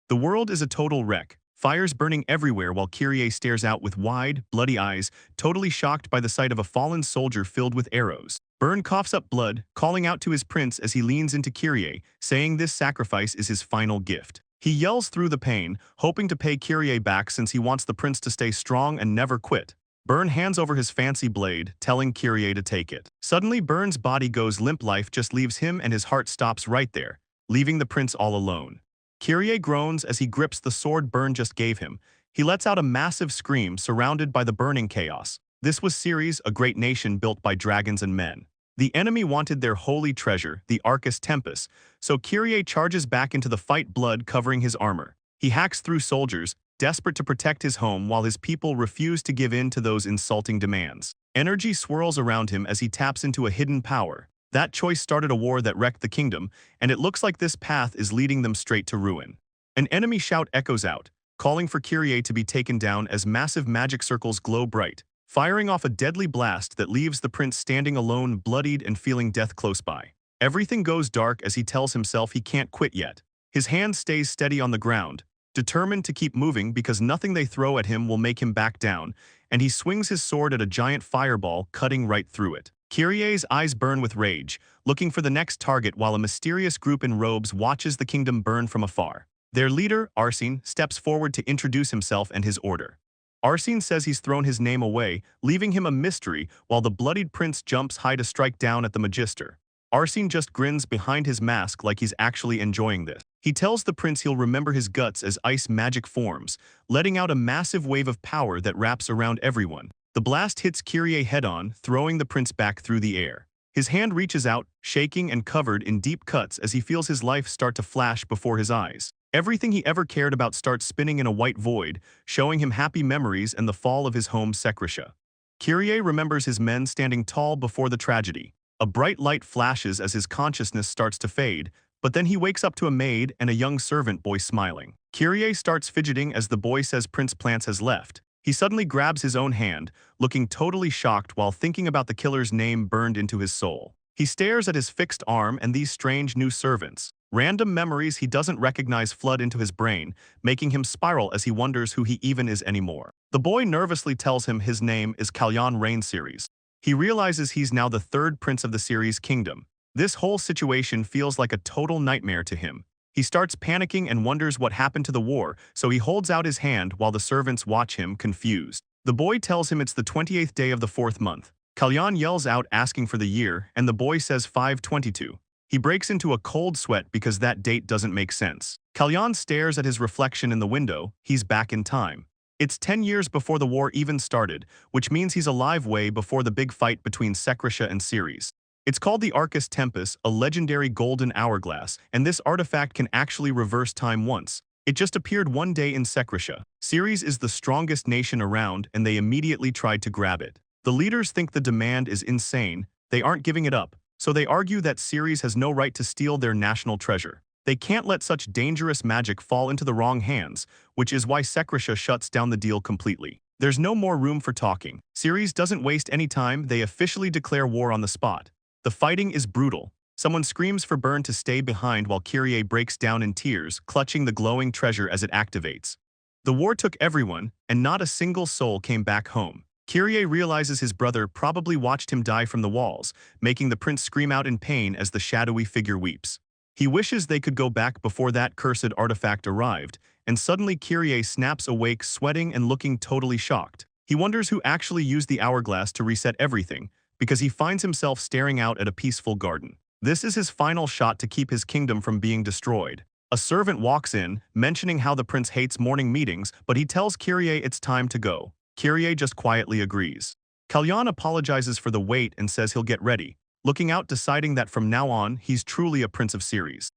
The world is a total wreck, fires burning everywhere while Kyrie stares out with wide, bloody eyes, totally shocked by the sight of a fallen soldier filled with arrows. Byrne coughs up blood, calling out to his prince as he leans into Kyrie, saying this sacrifice is his final gift. He yells through the pain, hoping to pay Kyrie back since he wants the prince to stay strong and never quit. Byrne hands over his fancy blade, telling Kyrie to take it. Suddenly, Byrne's body goes limp. Life just leaves him and his heart stops right there, leaving the prince all alone. Kyrie groans as he grips the sword Byrne just gave him. He lets out a massive scream, surrounded by the burning chaos. This was Ceres, a great nation built by dragons and men. The enemy wanted their holy treasure, the Arcus Tempus, so Kyrie charges back into the fight, blood covering his armor. He hacks through soldiers, desperate to protect his home while his people refuse to give in to those insulting demands. Energy swirls around him as he taps into a hidden power. That choice started a war that wrecked the kingdom, and it looks like this path is leading them straight to ruin. An enemy shout echoes out, calling for Kyrie to be taken down as massive magic circles glow bright, firing off a deadly blast that leaves the prince standing alone, bloodied and feeling death close by. Everything goes dark as he tells himself he can't quit yet. His hand stays steady on the ground, determined to keep moving because nothing they throw at him will make him back down, and he swings his sword at a giant fireball, cutting right through it. Kyrie's eyes burn with rage, looking for the next target while a mysterious group in robes watches the kingdom burn from afar. Their leader, Arsene, steps forward to introduce himself and his order. Arsene says he's thrown his name away, leaving him a mystery while the bloodied prince jumps high to strike down at the Magister. Arsene just grins behind his mask like he's actually enjoying this. He tells the prince he'll remember his guts as ice magic forms, letting out a massive wave of power that wraps around everyone. The blast hits Kyrie head-on, throwing the prince back through the air. His hand reaches out, shaking and covered in deep cuts as he feels his life start to flash before his eyes. Everything he ever cared about starts spinning in a white void, showing him happy memories and the fall of his home Secretia. Kyrie remembers his men standing tall before the tragedy. A bright light flashes as his consciousness starts to fade, but then he wakes up to a maid and a young servant boy smiling. Kyrie starts fidgeting as the boy says Prince Plants has left. He suddenly grabs his own hand, looking totally shocked while thinking about the killer's name burned into his soul. He stares at his fixed arm and these strange new servants. Random memories he doesn't recognize flood into his brain, making him spiral as he wonders who he even is anymore. The boy nervously tells him his name is Kalyan Rain Ceres. He realizes he's now the third prince of the Ceres kingdom. This whole situation feels like a total nightmare to him. He starts panicking and wonders what happened to the war, so he holds out his hand while the servants watch him, confused. The boy tells him it's the 28th day of the 4th month. Kalyan yells out asking for the year, and the boy says 522. He breaks into a cold sweat because that date doesn't make sense. Kalyan stares at his reflection in the window. He's back in time. It's 10 years before the war even started, which means he's alive way before the big fight between Secretia and Ceres. It's called the Arcus Tempus, a legendary golden hourglass, and this artifact can actually reverse time once. It just appeared one day in Secretia. Ceres is the strongest nation around, and they immediately tried to grab it. The leaders think the demand is insane. They aren't giving it up, so they argue that Ceres has no right to steal their national treasure. They can't let such dangerous magic fall into the wrong hands, which is why Secretia shuts down the deal completely. There's no more room for talking. Ceres doesn't waste any time. They officially declare war on the spot. The fighting is brutal. Someone screams for Byrne to stay behind while Kyrie breaks down in tears, clutching the glowing treasure as it activates. The war took everyone, and not a single soul came back home. Kyrie realizes his brother probably watched him die from the walls, making the prince scream out in pain as the shadowy figure weeps. He wishes they could go back before that cursed artifact arrived, and suddenly Kyrie snaps awake, sweating and looking totally shocked. He wonders who actually used the hourglass to reset everything, because he finds himself staring out at a peaceful garden. This is his final shot to keep his kingdom from being destroyed. A servant walks in, mentioning how the prince hates morning meetings, but he tells Kyrie it's time to go. Kyrie just quietly agrees. Kalyan apologizes for the wait and says he'll get ready, looking out, deciding that from now on, he's truly a prince of Ceres.